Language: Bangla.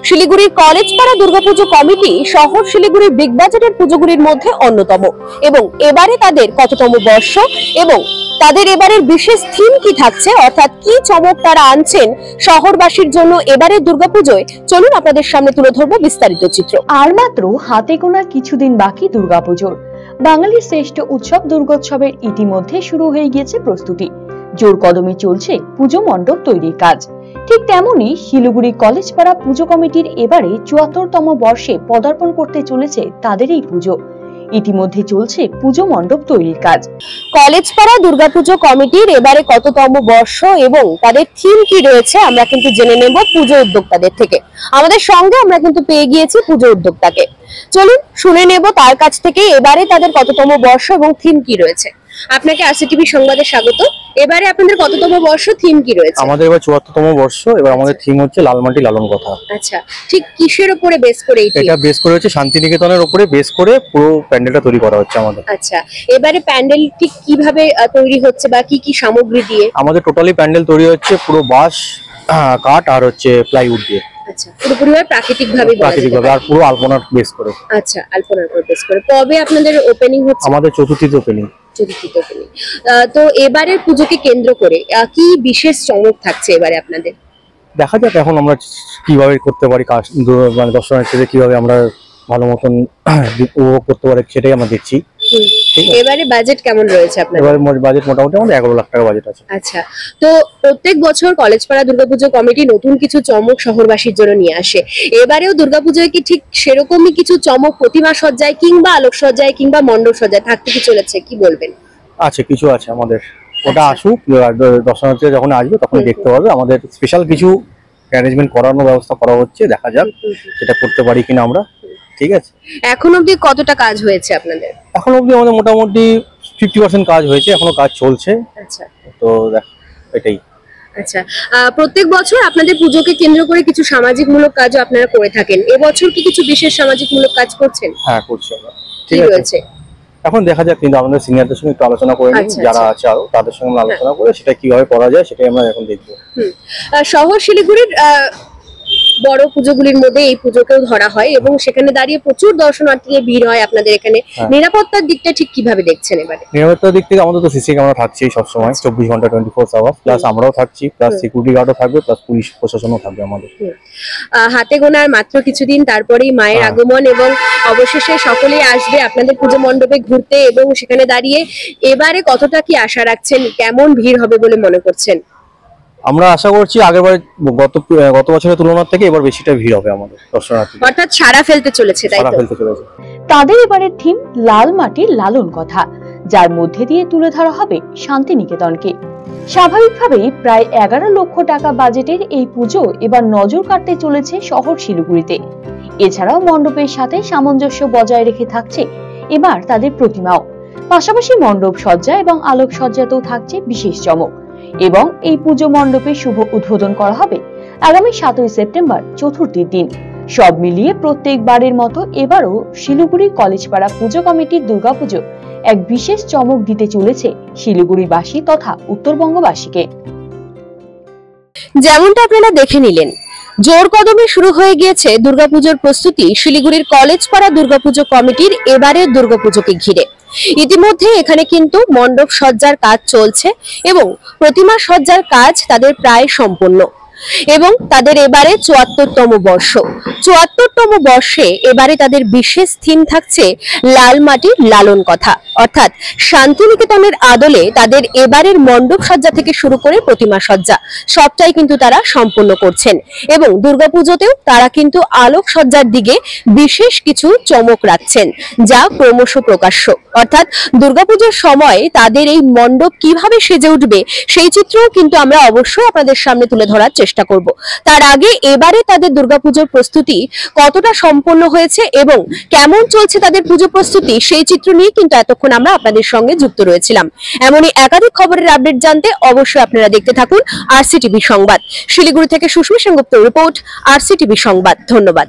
শিলিগুড়ির কলেজপাড়া দুর্গাপুজো কমিটি শহর শিলিগুড়ির বিগ বাজারের পুজোগুলির মধ্যে অন্যতম এবং এবারে তাদের কততম বর্ষ এবং তাদের এবারের বিশেষ থিম কি থাকছে, অর্থাৎ কি চমক তারা আনছেন শহরবাসীর জন্য এবারের দুর্গাপুজোয়, চলুন আপনাদের সামনে তুলে ধরবো বিস্তারিত চিত্র। আর মাত্র হাতে গোনা কিছুদিন বাকি দুর্গাপুজোর। বাঙালির শ্রেষ্ঠ উৎসব দুর্গোৎসবের ইতিমধ্যে শুরু হয়ে গিয়েছে প্রস্তুতি। জোর কদমে চলছে পুজো মণ্ডপ তৈরির কাজ। ঠিক তেমনি শিলিগুড়ি কলেজপাড়া পুজো কমিটির এবারে ৭৪তম বর্ষে পদার্পণ করতে চলেছে তাদের এই পুজো। ইতিমধ্যে চলছে পুজো মণ্ডপ তৈরির কাজ। কলেজপাড়া দুর্গাপুজো কমিটির এবারে কততম বর্ষ এবং তাদের থিম কি রয়েছে আমরা কিন্তু জেনে নেব পুজো উদ্যোক্তাদের থেকে। আমাদের সঙ্গে আমরা কিন্তু পেয়ে গিয়েছি পুজো উদ্যোক্তাকে, চলুন শুনে নেব তার কাছ থেকে এবারে তাদের কততম বর্ষ এবং থিম কি রয়েছে। আপনাকে আরসিটিভি সংবাদে স্বাগত। এবারে আপনাদের কততম বর্ষ, থিম কি রয়েছে? আমাদের এবার ৭৪তম বর্ষ। এবার আমাদের থিম হচ্ছে লাল মাটি লালন কথা। আচ্ছা, ঠিক কিসের উপরে বেস করে এটা বেস করে হচ্ছে শান্তিনিকেতনের উপরে বেস করে পুরো প্যান্ডেলটা তৈরি করা হচ্ছে আমাদের। আচ্ছা, এবারে প্যান্ডেল ঠিক কিভাবে তৈরি হচ্ছে বা কি কি সামগ্রী দিয়ে? আমাদের টোটালি প্যান্ডেল তৈরি হচ্ছে পুরো বাঁশ, কাঠ আর হচ্ছে প্লাইউড দিয়ে। আচ্ছা, পুরোপুরিভাবে প্রাকৃতিকভাবে আর পুরো আলপনার বেস করে। আচ্ছা, আলপনার উপর বেস করে। কবে আপনাদের ওপেনিং হচ্ছে? আমাদের চতুর্থীতে ওপেনিং। তো এবারে পুজোকে কেন্দ্র করে কি বিশেষ চমক থাকছে এবারে আপনাদের? দেখা যাক এখন আমরা কিভাবে করতে পারি কাজ, মানে দর্শনার্থীদের কিভাবে আমরা ভালো মতন উপভোগ করতে পারি সেটাই আমরা দেখছি। এবারে বাজেট কেমন রয়েছে আপনাদের? এবারে বাজেট মোটামুটি আমাদের ১১ লাখ টাকা বাজেট আছে। আচ্ছা, তো প্রত্যেক বছর কলেজপাড়া দুর্গাপুজো কমিটি নতুন কিছু চমক শহরবাসীর জন্য নিয়ে আসে। এবারেও দুর্গাপুজোয় কি ঠিক সেরকমই কিছু চমক প্রতিমা সজ্জায় কিংবা আলোক সজ্জায় কিংবা মণ্ডপ সজ্জায় থাকতে কি চলেছে, কি বলবেন? আছে, কিছু আছে আমাদের। ওটা আসুক, দর্শনার্থীরা যখন আসবে তখন দেখতে পাবে। আমাদের স্পেশাল কিছু অ্যারেঞ্জমেন্ট করানোর ব্যবস্থা করা হচ্ছে, দেখা যাক সেটা করতে পারি কিনা আমরা। ঠিক আছে, এখন অবধি কতটা কাজ হয়েছে আপনাদের? এখন অবধি আমাদের মোটামুটি 50% কাজ হয়েছে, এখনো কাজ চলছে। আচ্ছা, তো দেখ এটাই। আচ্ছা, প্রত্যেক বছর আপনাদের পুজোকে কেন্দ্র করে কিছু সামাজিকমূলক কাজও আপনারা করে থাকেন। এবছর কি কিছু বিশেষ সামাজিকমূলক কাজ করছেন? হ্যাঁ, করছি আমরা। ঠিক আছে, এখন দেখা যাক, কিন্তু আমাদের সিনিয়রদের সঙ্গে একটু আলোচনা করে নিই, যারা আছে আরো তাদের সঙ্গে আলোচনা করে সেটা কিভাবে করা যায় সেটাই আমরা এখন দেখবো। শহর শিলিগুড়ির বড় পুজোগুলির মধ্যে এই পুজোকেও ধরা হয় এবং সেখানে দাঁড়িয়ে প্রচুর দর্শনার্থীদের ভিড় হয় আপনাদের এখানে। নিরাপত্তার দিকটা ঠিক কিভাবে দেখছেন এবারে? নিরাপত্তার দিক থেকে আমাদের তো সিসি ক্যামেরা থাকছেই সবসময়, 24 ঘন্টা 24 আওয়ার, প্লাস আমরাও থাকছি, প্লাস সিকিউরিটি গার্ডও থাকবে, প্লাস পুলিশ প্রশাসনও থাকবে আমাদের। হাতে গোনার মাত্র কিছুদিন, তারপরেই মায়ের আগমন এবং অবশেষে সকলেই আসবে আপনাদের পুজো মণ্ডপে ঘুরতে এবং সেখানে দাঁড়িয়ে। এবারে কতটা কি আশা রাখছেন, কেমন ভিড় হবে বলে মনে করছেন? আমরা আশা করছি আগেরবার গত বছরের তুলনার থেকে এবার বেশিটা ভিড় হবে আমাদের দর্শনার্থী, অর্থাৎ সাড়া ফেলতে চলেছে, তাই তো? তাদের এবারের থিম লাল মাটির লালন কথা, যার মধ্যে দিয়ে তুলে ধরা হবে শান্তিনিকেতনকে। স্বাভাবিকভাবেই প্রায় ১১ লক্ষ টাকা বাজেটের এই পুজো এবার নজর কাটতে চলেছে শহর শিলিগুড়িতে। এছাড়াও মণ্ডপের সাথে সামঞ্জস্য বজায় রেখে থাকছে এবার তাদের প্রতিমাও। পাশাপাশি মণ্ডপ সজ্জা এবং আলোক সজ্জাতেও থাকছে বিশেষ চমক এবং এই পুজো মণ্ডপের শুভ উদ্বোধন করা হবে আগামী ৭ই সেপ্টেম্বর চতুর্থীর দিন। সব মিলিয়ে প্রত্যেকবারের মতো এবারও শিলিগুড়ি কলেজপাড়া পুজো কমিটির দুর্গাপুজো এক বিশেষ চমক দিতে চলেছে শিলিগুড়িবাসী তথা উত্তরবঙ্গবাসীকে। যেমনটা আপনারা দেখে নিলেন, জোর কদমে শুরু হয়ে গিয়েছে দুর্গাপুজোর প্রস্তুতি শিলিগুড়ির কলেজপাড়া দুর্গাপুজো কমিটির এবারের দুর্গাপুজোকে ঘিরে। ইতিমধ্যে এখানে কিন্তু মণ্ডপ সজ্জার কাজ চলছে এবং প্রতিমা সজ্জার কাজ তাদের প্রায় সম্পূর্ণ এবং তাদের এবারে ৭৪তম বর্ষ। ৭৪তম বর্ষে এবারে তাদের বিশেষ থিম থাকছে লাল মাটির লালন কথা, অর্থাৎ শান্তিনিকেতনের আদলে তাদের এবারের মণ্ডপ সজ্জা থেকে শুরু করে প্রতিমা সজ্জা সবটাই কিন্তু তারা সম্পূর্ণ করছেন এবং দুর্গাপুজোতেও তারা কিন্তু আলোক সজ্জার দিকে বিশেষ কিছু চমক রাখছেন, যা ক্রমশ প্রকাশ্য। অর্থাৎ দুর্গাপুজোর সময় তাদের এই মণ্ডপ কিভাবে সেজে উঠবে সেই চিত্রও কিন্তু আমরা অবশ্যই আপনাদের সামনে তুলে ধরার চেষ্টা করব। তার আগে এবারে তাদের দুর্গাপুজোর প্রস্তুতি কতটা সম্পন্ন হয়েছে এবং কেমন চলছে তাদের পুজো প্রস্তুতি সেই চিত্র নিয়ে কিন্তু এতক্ষণ আমরা আপনাদের সঙ্গে যুক্ত রয়েছিলাম। এমনই একাধিক খবরের আপডেট জানতে অবশ্যই আপনারা দেখতে থাকুন আরসিটিভি সংবাদ। শিলিগুড়ি থেকে সুস্মিতা সেনগুপ্তর রিপোর্ট, আরসিটিভি সংবাদ। ধন্যবাদ।